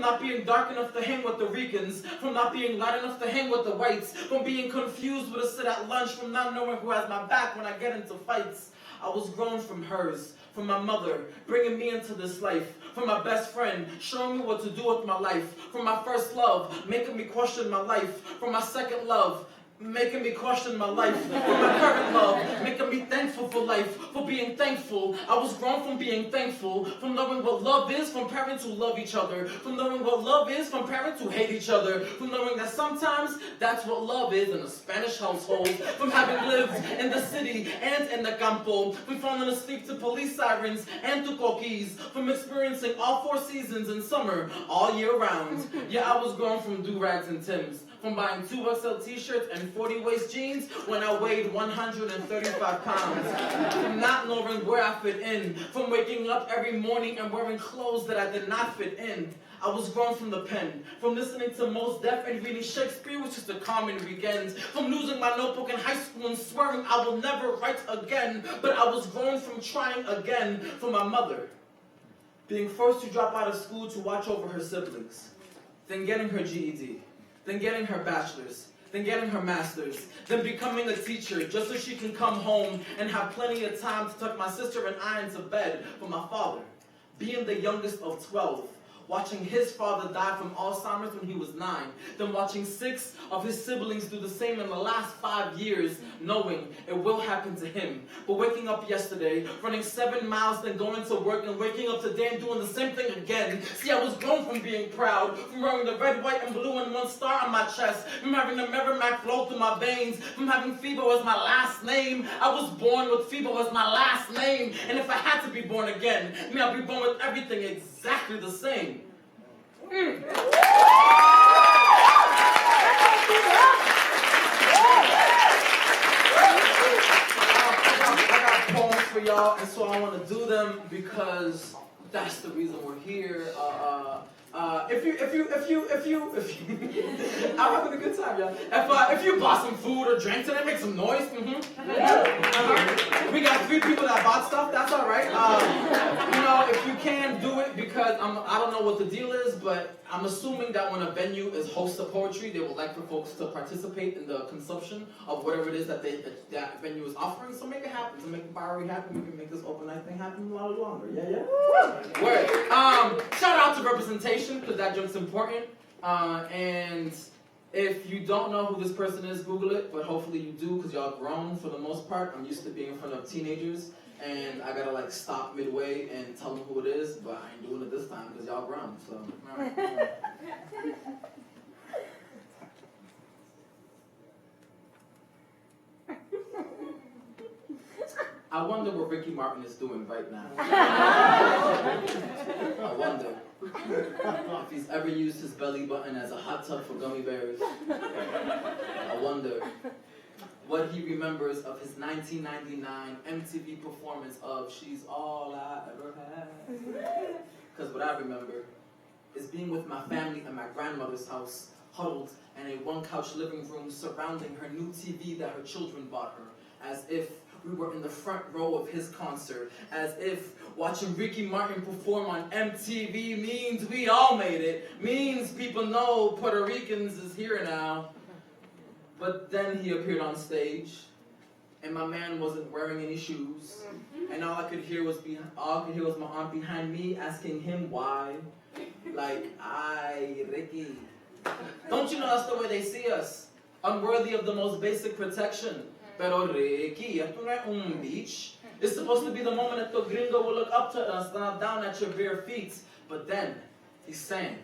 not being dark enough to hang with the Ricans, from not being light enough to hang with the whites, from being confused with a sit at lunch, from not knowing who has my back when I get into fights. I was grown from hers, from my mother, bringing me into this life, from my best friend, showing me what to do with my life, from my first love, making me question my life, from my second love, making me question my life, from my current love, making me thankful for life, for being thankful. I was grown from being thankful, from knowing what love is from parents who love each other, from knowing what love is from parents who hate each other, from knowing that sometimes that's what love is in a Spanish household, from having lived in the city and in the campo, from falling asleep to police sirens and to coquis, from experiencing all 4 seasons in summer all year round. Yeah, I was grown from do-rags and Timbs, from buying 2XL t-shirts and 40 waist jeans when I weighed 135 pounds, from not knowing where I fit in, from waking up every morning and wearing clothes that I did not fit in. I was grown from the pen, from listening to M.O.S. and reading Shakespeare, which is the common weekend, from losing my notebook in high school and swearing I will never write again, but I was grown from trying again, from my mother, being forced to drop out of school to watch over her siblings, then getting her GED, then getting her bachelor's, then getting her master's, then becoming a teacher just so she can come home and have plenty of time to tuck my sister and I into bed, for my father, being the youngest of 12, watching his father die from Alzheimer's when he was 9, then watching 6 of his siblings do the same in the last 5 years, knowing it will happen to him. But waking up yesterday, running 7 miles, then going to work, and waking up today and doing the same thing again. See, I was grown from being proud, from wearing the red, white, and blue and 1 star on my chest, from having the Merrimack flow through my veins, from having Febo as my last name. I was born with Febo as my last name, and if I had to be born again, may I be born with everything exactly the same. I got poems for y'all, and so I want to do them because that's the reason we're here. If you I'm having a good time, y'all. If you bought some food or drank today, make some noise. We got 3 people that bought stuff. That's all right. You know, if you can, do it, because I don't know what the deal is, but I'm assuming that when a venue is host of poetry, they would like for folks to participate in the consumption of whatever it is that that venue is offering. So make it happen. So make the Bowery happen. We can make this open night thing happen a lot longer. Yeah. Word. Shout out to representation, because that joke's important. And if you don't know who this person is, Google it. But hopefully you do, because y'all grown for the most part. I'm used to being in front of teenagers, and I gotta like stop midway and tell them who it is, but I ain't doing it this time because y'all grown. So, all right. I wonder what Ricky Martin is doing right now. I wonder if he's ever used his belly button as a hot tub for gummy bears. I wonder what he remembers of his 1999 MTV performance of She's All I Ever Had. Because what I remember is being with my family at my grandmother's house, huddled in a 1-couch living room surrounding her new TV that her children bought her, as if we were in the front row of his concert, as if watching Ricky Martin perform on MTV means we all made it, means people know Puerto Ricans is here now. But then he appeared on stage, and my man wasn't wearing any shoes, and all I could hear was my aunt behind me asking him why. Like, "Ay, Ricky, don't you know that's the way they see us? Unworthy of the most basic protection. Pero Ricky, esto no es un beach. It's supposed to be the moment that the gringo will look up to us, not down at your bare feet." But then, he sang.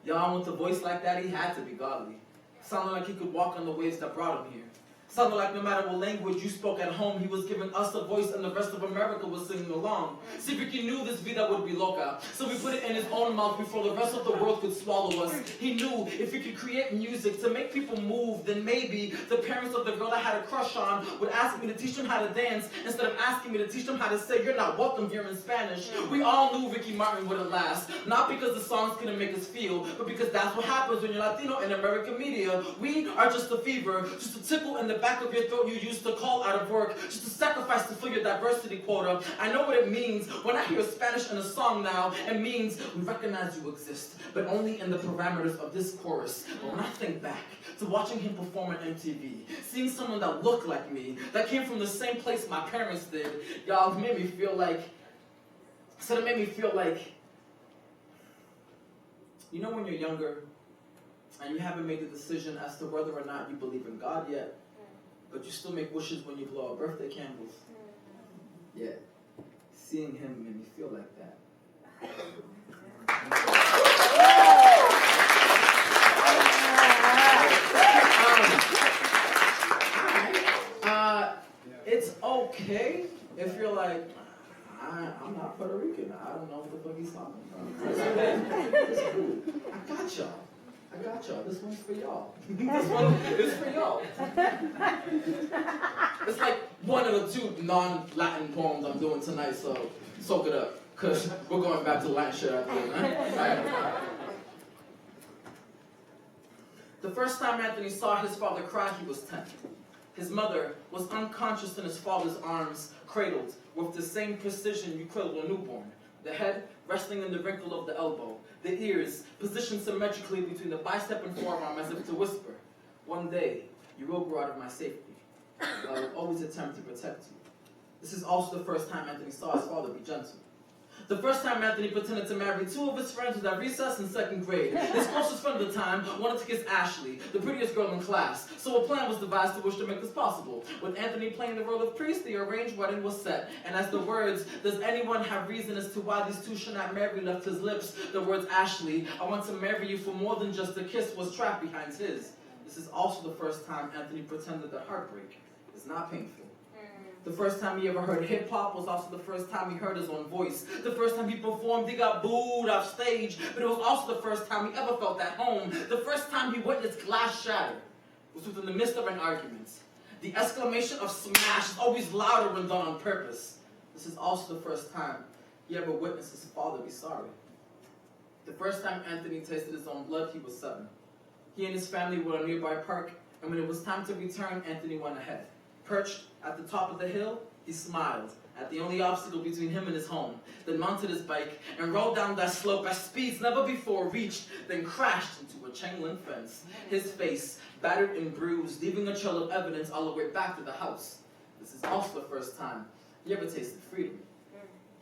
Y'all, with a voice like that, he had to be godly. Sounded like he could walk on the waves that brought him here. Sounded like no matter what language you spoke at home, he was giving us a voice and the rest of America was singing along. See, Ricky knew this vida would be loca, so we put it in his own mouth before the rest of the world could swallow us. He knew if he could create music to make people move, then maybe the parents of the girl I had a crush on would ask me to teach them how to dance instead of asking me to teach them how to say, "You're not welcome here" in Spanish. We all knew Ricky Martin wouldn't last, not because the songs couldn't make us feel, but because that's what happens when you're Latino in American media. We are just a fever, just a tickle in the back of your throat you used to call out of work, just to sacrifice to fill your diversity quota. I know what it means when I hear Spanish in a song now. It means we recognize you exist, but only in the parameters of this chorus. But when I think back to watching him perform on MTV, seeing someone that looked like me, that came from the same place my parents did, y'all, it made me feel like, you know when you're younger, and you haven't made the decision as to whether or not you believe in God yet, but you still make wishes when you blow out birthday candles? Yeah. Seeing him made me feel like that. It's okay if you're like, I'm not Puerto Rican. I don't know what the fuck he's talking about. It's cool. I got y'all. This one's for y'all. This one is for y'all. It's like one of the 2 non-Latin poems I'm doing tonight, so soak it up, because we're going back to Latin shit after this, right? The first time Anthony saw his father cry, he was 10. His mother was unconscious in his father's arms, cradled with the same precision you cradle a newborn. The head resting in the wrinkle of the elbow, the ears positioned symmetrically between the bicep and forearm as if to whisper, "One day, you will grow out of my safety. I will always attempt to protect you." This is also the first time Anthony saw his father be gentle. The first time Anthony pretended to marry 2 of his friends was at recess in 2nd grade. His closest friend at the time wanted to kiss Ashley, the prettiest girl in class, so a plan was devised to wish to make this possible. With Anthony playing the role of priest, the arranged wedding was set, and as the words, "Does anyone have reason as to why these 2 should not marry," left his lips, the words, "Ashley, I want to marry you for more than just a kiss," was trapped behind his. This is also the first time Anthony pretended that heartbreak is not painful. The first time he ever heard hip-hop was also the first time he heard his own voice. The first time he performed, he got booed off stage, but it was also the first time he ever felt at home. The first time he witnessed glass shatter was within the midst of an argument. The exclamation of "smash" is always louder when done on purpose. This is also the first time he ever witnessed his father be sorry. The first time Anthony tasted his own blood, he was 7. He and his family were at a nearby park, and when it was time to return, Anthony went ahead. Perched at the top of the hill, he smiled at the only obstacle between him and his home, then mounted his bike and rode down that slope at speeds never before reached, then crashed into a chain-link fence, his face battered and bruised, leaving a trail of evidence all the way back to the house. This is also the first time he ever tasted freedom.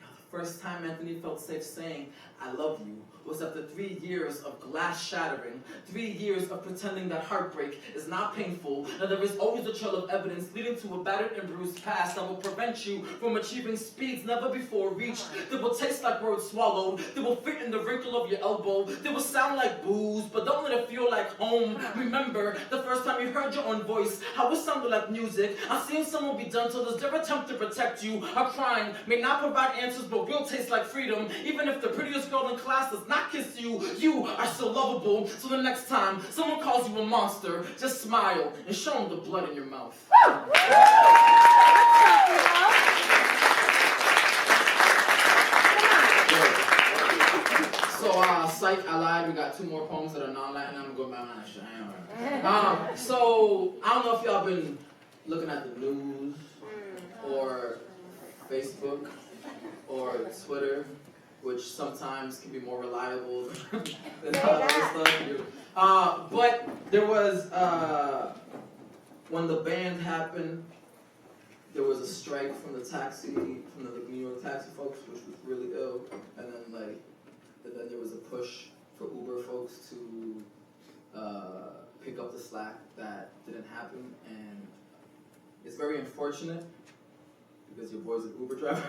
The first time Anthony felt safe saying, "I love you," was after 3 years of glass shattering, 3 years of pretending that heartbreak is not painful, and there is always a trail of evidence leading to a battered and bruised past that will prevent you from achieving speeds never before reached, that will taste like words swallowed, that will fit in the wrinkle of your elbow, that will sound like booze, but don't let it feel like home. Remember the first time you heard your own voice, how it sounded like music. I've seen someone be gentle as their attempt to protect you. Our crying may not provide answers, but will taste like freedom. Even if the prettiest girl in class does not kiss you, you are still lovable. So the next time someone calls you a monster, just smile and show them the blood in your mouth. So, psych, I lied. We got 2 more poems that are non-Latin. I'm gonna go by my shit. So, I don't know if y'all been looking at the news or Facebook or Twitter, which sometimes can be more reliable than other stuff. But there was, when the band happened, there was a strike from the New York taxi folks, which was really ill. And then there was a push for Uber folks to pick up the slack that didn't happen. And it's very unfortunate because your boy's an Uber driver.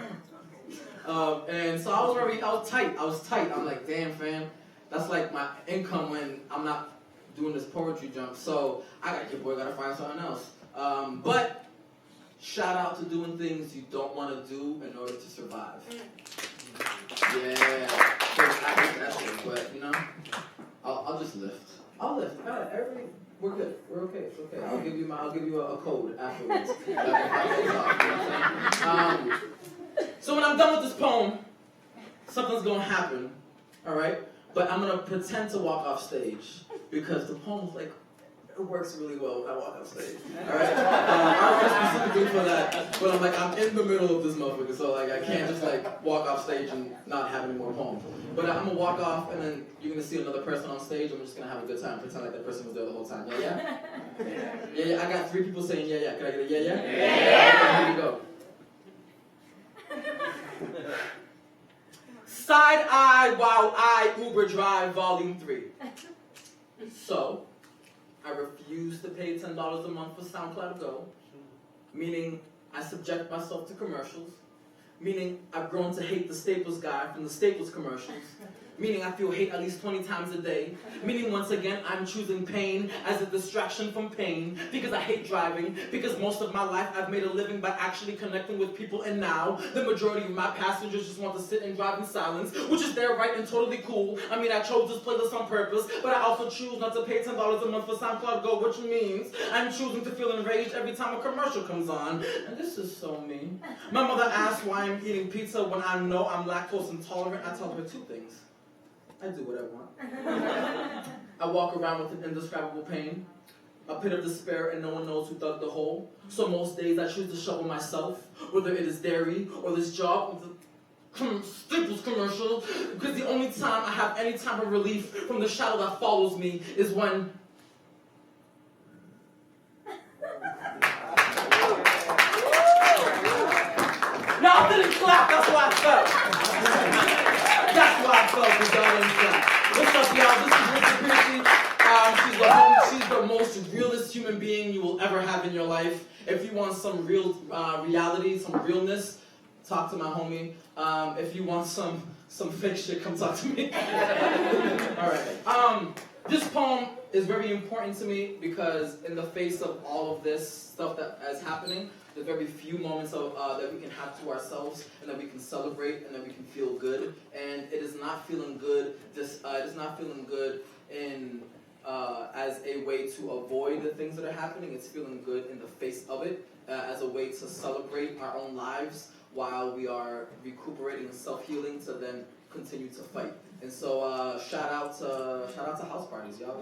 And so I was tight. I'm like, damn, fam, that's like my income when I'm not doing this poetry jump. So your boy gotta find something else. But shout out to doing things you don't want to do in order to survive. Yeah, I hate that shit, but you know, I'll just lift. I'll lift. We're good. We're okay. It's okay. I'll give you a code afterwards. So when I'm done with this poem, something's gonna happen, all right? But I'm gonna pretend to walk off stage because the poem's like It works really well when I walk off stage. Alright? I don't specifically for that, but I'm like, I'm in the middle of this motherfucker, so like I can't just like walk off stage and not have any more poems. But I'm gonna walk off and then you're gonna see another person on stage. I'm just gonna have a good time, pretend like that person was there the whole time. Yeah, yeah? Yeah, yeah. I got 3 people saying yeah, yeah. Can I get a yeah, yeah? Yeah! Here we go. Side eye while I Uber drive volume 3. So, I refuse to pay $10 a month for SoundCloud Go, meaning I subject myself to commercials, meaning I've grown to hate the Staples guy from the Staples commercials, meaning I feel hate at least 20 times a day, meaning once again I'm choosing pain as a distraction from pain, because I hate driving, because most of my life I've made a living by actually connecting with people, and now the majority of my passengers just want to sit and drive in silence, which is their right and totally cool. I mean, I chose this playlist on purpose, but I also choose not to pay $10 a month for SoundCloud Go, which means I'm choosing to feel enraged every time a commercial comes on. And this is so mean. My mother asked why I'm eating pizza when I know I'm lactose intolerant. I tell her 2 things. I do what I want. I walk around with an indescribable pain, a pit of despair, and no one knows who dug the hole. So most days I choose to shovel myself, whether it is dairy or this job with the Staples commercial, because the only time I have any type of relief from the shadow that follows me is when y'all didn't clap, that's why I felt. That's why I felt, because y'all didn't clap. What's up, y'all? This is Richard Piercy. She's the most realest human being you will ever have in your life. If you want some real reality, some realness, talk to my homie. If you want some fake shit, come talk to me. Alright. This poem is very important to me because in the face of all of this stuff that is happening, there's very few moments of, that we can have to ourselves, and that we can celebrate, and that we can feel good. And it is not feeling good. It is not feeling good in as a way to avoid the things that are happening. It's feeling good in the face of it, as a way to celebrate our own lives while we are recuperating and self-healing to then continue to fight. And so shout out to house parties, y'all.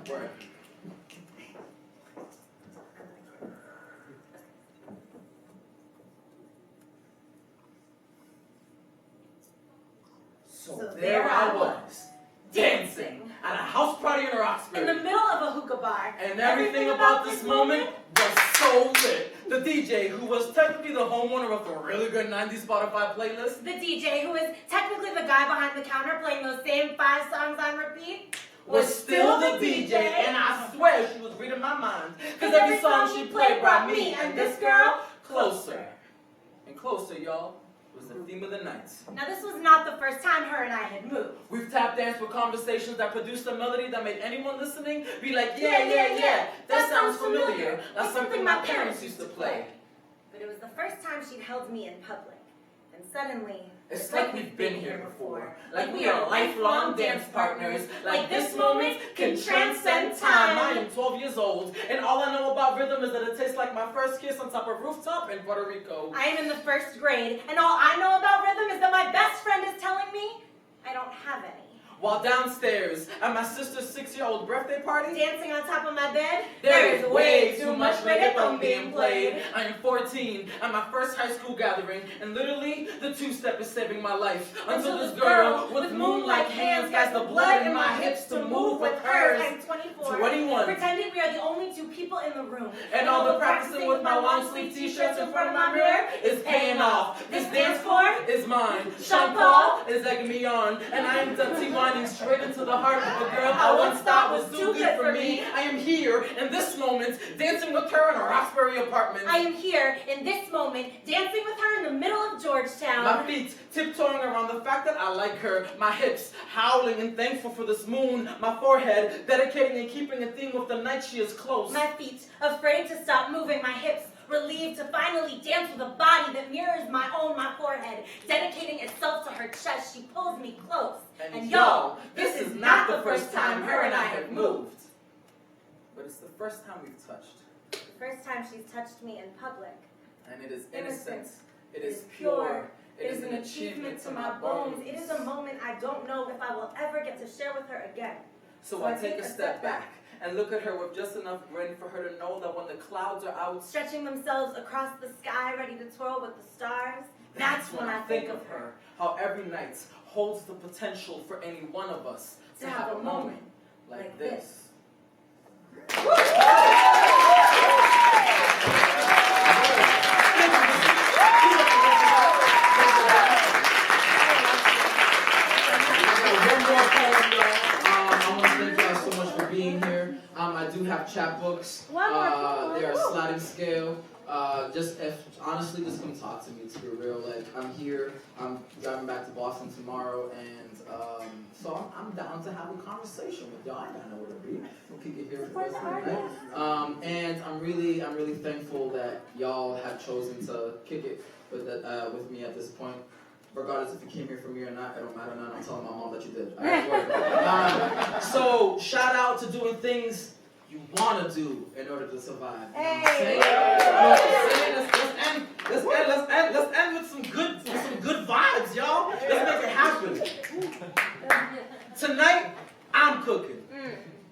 Word. So there I was, dancing at a house party in Roxbury. In the middle of a hookah bar. And everything about this moment was so lit. The DJ, who was technically the homeowner of a really good 90s Spotify playlist. The DJ, who is technically the guy behind the counter playing those same 5 songs on repeat, was still the DJ, and I swear she was reading my mind. Because every song she played brought me and this girl closer. And closer, y'all, was the theme of the night. Now this was not the first time her and I had moved. We've tap danced with conversations that produced a melody that made anyone listening be like, yeah, that sounds familiar. That's something my parents used to play. But it was the first time she'd held me in public. And suddenly, it's like we've been here before. Like we are lifelong dance partners. Like this moment can transcend time. I am 12 years old, and all I know about rhythm is that it tastes like my first kiss on top of a rooftop in Puerto Rico. I am in the 1st grade, and all I know about rhythm is that my best friend is telling me I don't have any. While downstairs at my sister's 6-year-old birthday party, dancing on top of my bed, there is way too much reggaeton being played. I am 14 at my first high school gathering, and literally the 2-step is saving my life. Until this girl with moon-like hands guides the blood in my hips to move with hers. I'm 24. 21. Pretending we are the only 2 people in the room. And all the practicing with my long-sleeve t-shirts in front of my mirror is paying off. This dance floor is mine. Sean Paul is egging me on, and I am Dutty winding straight into the heart of a girl I once thought was too good for me. I am here in this moment, dancing with her in a Roxbury apartment. I am here in this moment, dancing with her in the middle of Georgetown. My feet tiptoeing around the fact that I like her. My hips howling and thankful for this moon. My forehead dedicating and keeping a theme with the night she is close. My feet afraid to stop moving. My hips relieved to finally dance with a body that mirrors my own, my forehead, dedicating itself to her chest. She pulls me close. And y'all, this is not the first time her and I have moved. But it's the first time we've touched. The first time she's touched me in public. And it is innocent. It is pure. It is an achievement to my bones. It is a moment I don't know if I will ever get to share with her again. So I take a step back and look at her with just enough grin for her to know that when the clouds are out, stretching themselves across the sky, ready to twirl with the stars, that's when I think of her. How every night holds the potential for any one of us to have a moment like this. I do have chapbooks. They are sliding scale. Honestly, just come talk to me, to be real. Like, I'm here. I'm driving back to Boston tomorrow, and so I'm down to have a conversation with y'all. I gotta know where to be. We'll kick it here for the rest of the night. And I'm really thankful that y'all have chosen to kick it with me at this point. Regardless if you came here for me or not, it don't matter now. I'm telling my mom that you did. So shout out to doing things you want to do in order to survive. Hey. Let's end with some good vibes, y'all. Let's make it happen. Tonight, I'm cooking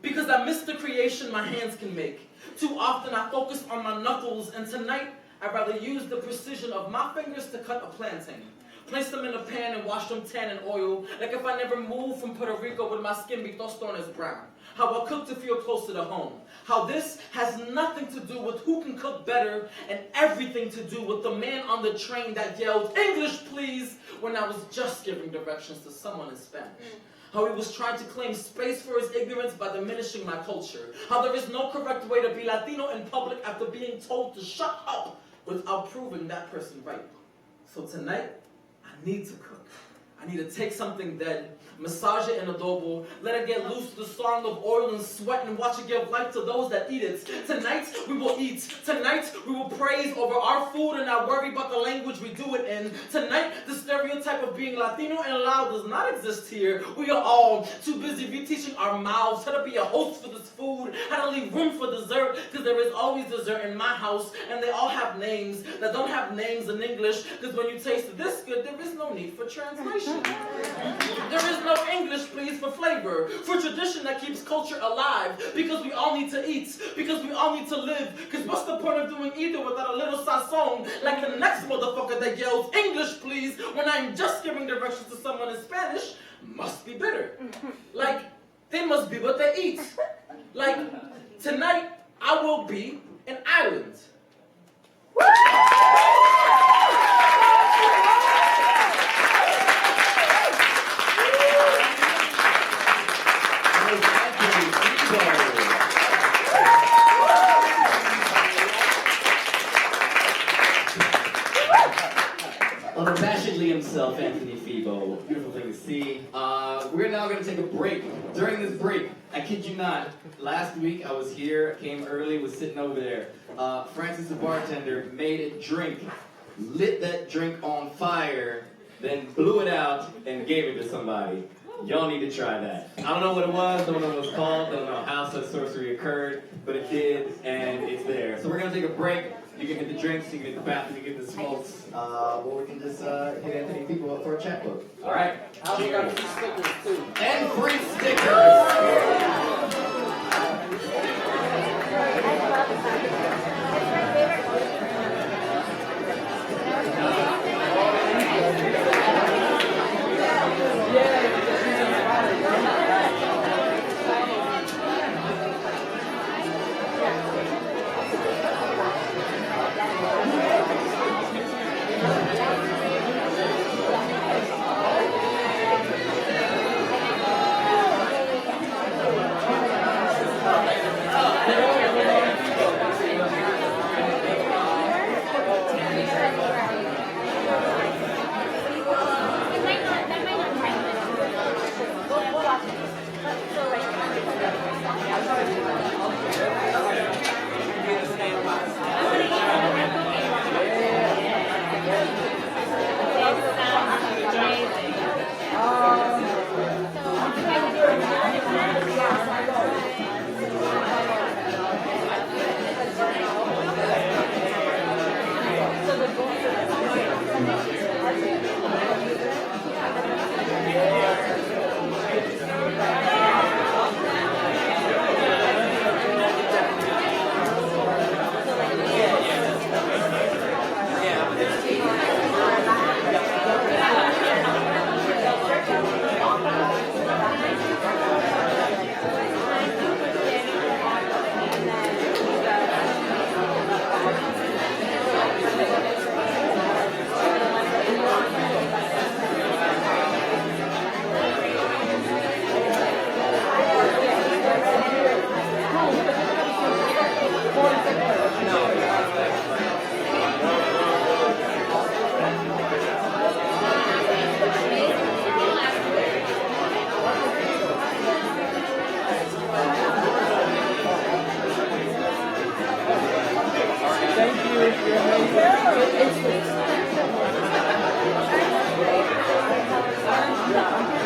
because I miss the creation my hands can make. Too often I focus on my knuckles, and tonight I'd rather use the precision of my fingers to cut a plantain. Place them in a pan and wash them tan in oil. Like if I never moved from Puerto Rico, would my skin be tostón as brown? How I cook to feel closer to home. How this has nothing to do with who can cook better and everything to do with the man on the train that yelled, "English, please," when I was just giving directions to someone in Spanish. How he was trying to claim space for his ignorance by diminishing my culture. How there is no correct way to be Latino in public after being told to shut up without proving that person right. So tonight, I need to cook. I need to take something dead, massage it in adobo, let it get loose to the song of oil and sweat, and watch it give life to those that eat it. Tonight, we will eat. Tonight, we will praise over our food and not worry about the language we do it in. Tonight, the stereotype of being Latino and loud does not exist here. We are all too busy reteaching our mouths how to be a host for this food, how to leave room for dessert, because there is always dessert in my house, and they all have names that don't have names in English, because when you taste this good, there is no need for translation. There is no English, please, for flavor, for tradition that keeps culture alive, because we all need to eat, because we all need to live, because what's the point of doing either without a little sazon, like the next motherfucker that yells, "English, please," when I'm just giving directions to someone in Spanish, must be bitter. Like, they must be what they eat. Like, tonight, I will be an island. Unabashedly himself, Anthony Febo. Beautiful thing to see. We're now going to take a break. During this break, I kid you not, last week I was here, came early, was sitting over there. Francis, the bartender, made a drink, lit that drink on fire, then blew it out and gave it to somebody. Y'all need to try that. I don't know what it was, don't know what it was called, don't know how such sorcery occurred, but it did, and it's there. So we're going to take a break. You can hit the drinks, you can hit the bathroom, you can hit the smokes, or we can just hit Anthony People up for a chat book. All right? We got free stickers too. And free stickers! Bye.